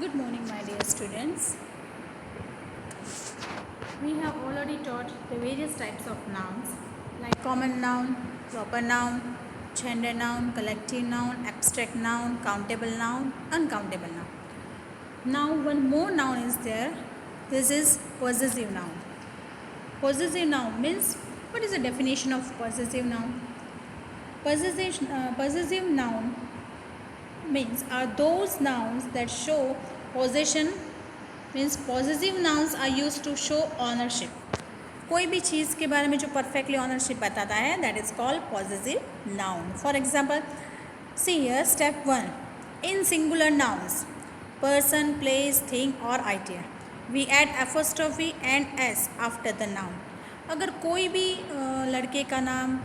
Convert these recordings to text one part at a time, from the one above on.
Good morning, my dear students. We have already taught the various types of nouns like common noun, proper noun, gender noun, collective noun, abstract noun, countable noun, uncountable noun. Now, one more noun is there. This is possessive noun. Possessive noun means, what is the definition of possessive noun? Possessive noun means are those nouns that show possession. Means positive nouns are use to show ownership. कोई भी चीज़ के बारे में जो perfectly ownership बताता है that is called positive noun. For example see here step 1 in singular nouns person place thing और idea we add apostrophe and S after the noun. अगर कोई भी लड़के का नाम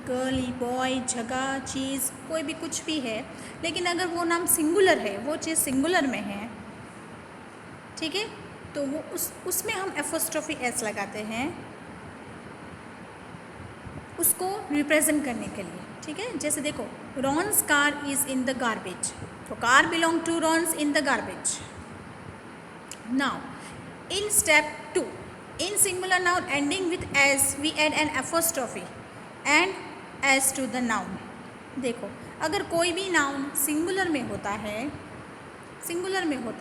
गर्ल बॉय जगह चीज़ कोई भी कुछ भी है लेकिन अगर वो नाम सिंगुलर है वो चीज़ सिंगुलर में है, ठीक है, तो वो उसमें हम एपोस्ट्रोफी एस लगाते हैं उसको रिप्रेजेंट करने के लिए. ठीक है, जैसे देखो Ron's car is in the garbage, तो car belong to Ron's in the garbage. Now in step 2 in singular noun ending with S we add an apostrophe and S to the noun. देखो अगर कोई भी noun singular में होता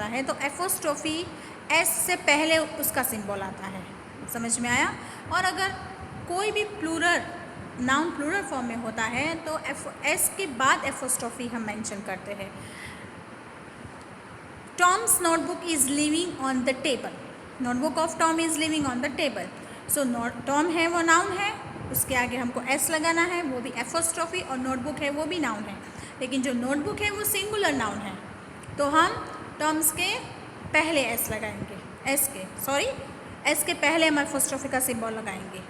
है तो apostrophe S से पहले उसका सिंबल आता है. समझ में आया? और अगर कोई भी नाउन प्लूरल फॉर्म में होता है तो एस के बाद एपोस्ट्रोफी हम मेंशन करते हैं. Tom's notebook is living on the table. Notebook of Tom is living on the table. So Tom है वो नाउन है, उसके आगे हमको एस लगाना है, वो भी एपोस्ट्रोफी, और नोटबुक है वो भी नाउन है. लेकिन जो नोटबुक है वो सिंगुलर नाउन है तो हम टॉम्स के पहले एस लगाएंगे. एस के पहले हम एपोस्ट्रोफी का सिंबल लगाएंगे.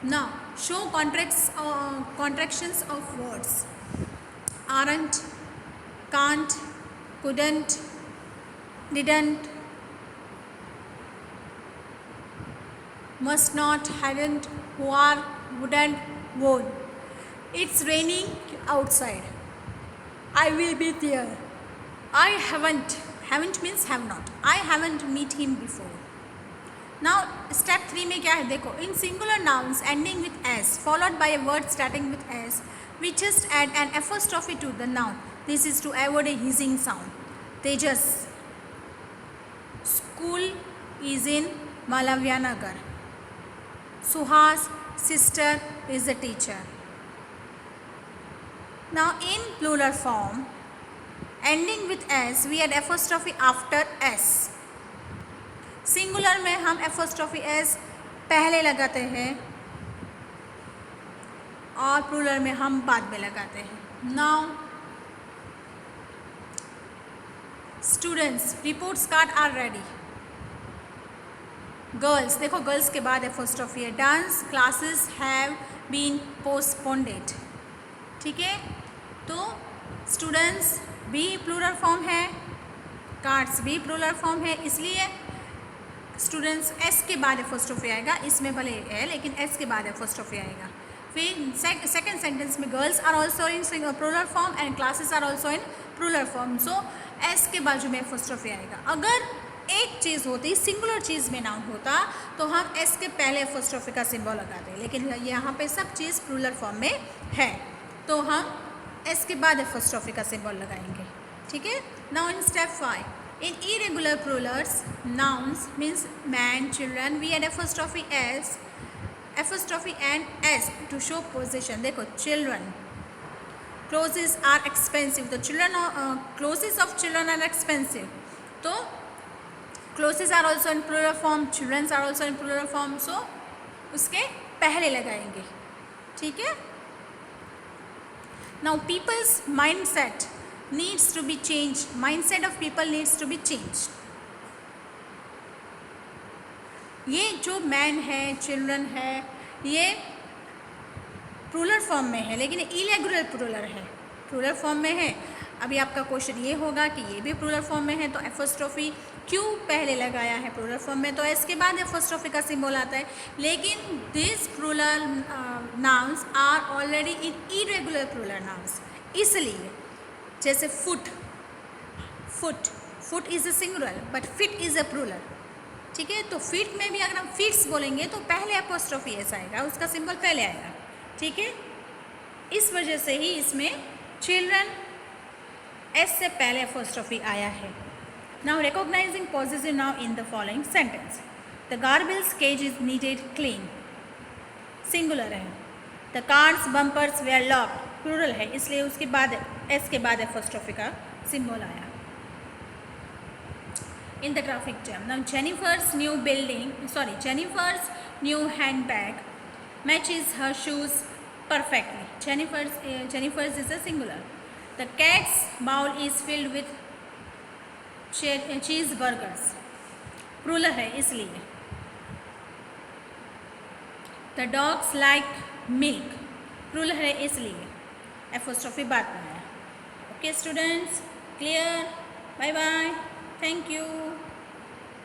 Now show contractions of words aren't, can't, couldn't, didn't, must not, haven't, were, wouldn't, won't. It's raining outside. I will be there. I haven't means have not. I haven't meet him before. Now step 3 में क्या है देखो, in singular nouns ending with s followed by a word starting with s we just add an apostrophe to the noun. This is to avoid a hissing sound. Tejas school is in Malavyanagar. Suhas sister is a teacher. Now in plural form ending with s we add apostrophe after s. Singular में हम apostrophe S पहले लगाते हैं और plural में हम बाद में लगाते हैं. Now students reports card are ready. Girls देखो गर्ल्स के बाद एपोस्ट्रोफी है. Dance classes have been postponed. ठीक है, तो स्टूडेंट्स भी प्लूरल फॉर्म है, कार्ड्स भी प्लूरल फॉर्म है, इसलिए स्टूडेंट्स एस के बाद एपोस्ट्रोफी आएगा. इसमें भले है लेकिन एस के बाद एपोस्ट्रोफी आएगा. फिर सेकेंड सेंटेंस में girls are also in plural form and classes are also in plural form. So S के बाजू में एपोस्ट्रोफी आएगा. अगर एक चीज़ होती सिंगुलर चीज़ में नाउन होता तो हम एस के पहले एपोस्ट्रोफी का सिंबल लगाते, लेकिन यहाँ पे सब चीज़ प्लूरल फॉर्म में है तो हम एस के बाद एपोस्ट्रोफी का सिंबल लगाएंगे. ठीक है. Now in step 5 in irregular plurals nouns means man children we add apostrophe and S to show position. देखो चिल्ड्रन क्लोथ्स आर एक्सपेंसिव, तो clothes of children are expensive, तो clothes are also in plural form, children's are also in plural form, so उसके पहले लगाएंगे. ठीक है. Now people's mindset needs to be changed. Mindset of people needs to be changed. ये जो man है children है ये प्लूरल फॉर्म में है लेकिन इरेगुलर प्लूरल है, प्लूरल फॉर्म में है. अभी आपका क्वेश्चन ये होगा कि ये भी प्लूरल फॉर्म में है तो एपोस्ट्रोफी क्यों पहले लगाया है प्लूरल फॉर्म में, तो इसके बाद एपोस्ट्रोफी का सिंबल आता है. लेकिन this plural nouns are already in irregular plural nouns, इसलिए जैसे foot foot is a singular but feet is a plural, ठीक है। तो फिट में भी अगर हम फिट्स बोलेंगे तो पहले अपोस्ट्रोफी एस आएगा, उसका सिंबल पहले आएगा, ठीक है। इस वजह से ही इसमें चिल्ड्रन एस से पहले अपोस्ट्रोफी आया है। Now recognizing positive noun in the following sentence. The garbage cage is needed clean, singular है। The car's bumpers were locked, plural है, इसलिए उसके बाद एस के बाद अपोस्ट्रोफी का सिंबल आया। In the traffic jam. Now Jennifer's new handbag matches her shoes perfectly. Jennifer's is a singular. The cat's bowl is filled with cheeseburgers. Plural है इसलिए. The dogs like milk. Plural है इसलिए. Apostrophe बाद में आया. Okay students, clear? Bye bye. Thank you.